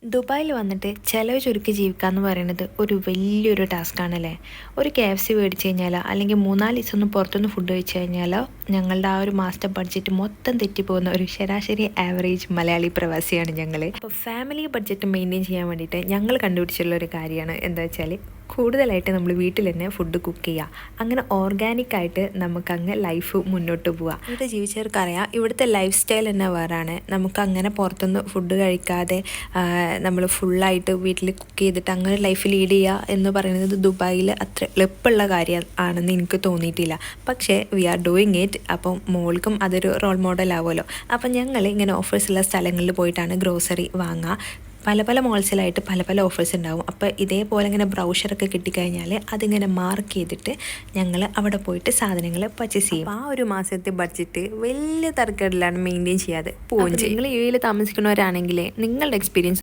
ദുബായിൽ വന്നിട്ട് ചിലവ് ചുരുക്കി ജീവിക്കുക എന്ന് പറയുന്നത് ഒരു വലിയൊരു ടാസ്ക്കാണല്ലേ. ഒരു KFC മേടിച്ച് കഴിഞ്ഞാലോ അല്ലെങ്കിൽ 3-4 ദിവസം ഒന്ന് പുറത്തുനിന്ന് ഫുഡ് കഴിച്ച് കഴിഞ്ഞാലോ ഞങ്ങളുടെ ആ ഒരു മാസത്തെ ബഡ്ജറ്റ് മൊത്തം തെറ്റിപ്പോകുന്ന ഒരു ശരാശരി ആവറേജ് മലയാളി പ്രവാസിയാണ് ഞങ്ങൾ. അപ്പോൾ ഫാമിലി ബഡ്ജറ്റ് മെയിൻറ്റെയിൻ ചെയ്യാൻ വേണ്ടിയിട്ട് ഞങ്ങൾ കണ്ടുപിടിച്ചുള്ള ഒരു കാര്യമാണ് എന്താ വെച്ചാൽ കൂടുതലായിട്ട് നമ്മൾ വീട്ടിൽ തന്നെ ഫുഡ് കുക്ക് ചെയ്യുക. അങ്ങനെ ഓർഗാനിക്കായിട്ട് നമുക്കങ്ങ് ലൈഫ് മുന്നോട്ട് പോവുക. ഇവിടെ ജീവിച്ചവർക്കറിയാം ഇവിടുത്തെ ലൈഫ് സ്റ്റൈൽ തന്നെ വേറാണ്. നമുക്കങ്ങനെ പുറത്തുനിന്ന് ഫുഡ് കഴിക്കാതെ നമ്മൾ ഫുള്ളായിട്ട് വീട്ടിൽ കുക്ക് ചെയ്തിട്ട് അങ്ങനെ ലൈഫ് ലീഡ് ചെയ്യുക എന്ന് പറയുന്നത് ദുബായിൽ അത്ര എളുപ്പമുള്ള കാര്യം ആണെന്ന് എനിക്ക് തോന്നിയിട്ടില്ല. പക്ഷേ വി ആർ ഡൂയിങ് ഇറ്റ്. അപ്പം മോൾക്കും അതൊരു റോൾ മോഡൽ ആവുമല്ലോ. അപ്പം ഞങ്ങൾ ഇങ്ങനെ ഓഫേഴ്സുള്ള സ്ഥലങ്ങളിൽ പോയിട്ടാണ് ഗ്രോസറി വാങ്ങുക. പല പല മോൾസിലായിട്ട് പല പല ഓഫേഴ്സ് ഉണ്ടാവും. അപ്പോൾ ഇതേപോലെ ഇങ്ങനെ ബ്രൗഷറൊക്കെ കിട്ടിക്കഴിഞ്ഞാൽ അതിങ്ങനെ മാർക്ക് ചെയ്തിട്ട് ഞങ്ങൾ അവിടെ പോയിട്ട് സാധനങ്ങൾ പർച്ചേസ് ചെയ്യും. ആ ഒരു മാസത്തെ ബഡ്ജറ്റ് വലിയ തരക്കേടിലാണ് മെയിൻറ്റെയിൻ ചെയ്യാതെ പോവുകയും ചെയ്യും. നിങ്ങൾ യു എയിൽ താമസിക്കുന്നവരാണെങ്കിൽ നിങ്ങളുടെ എക്സ്പീരിയൻസ്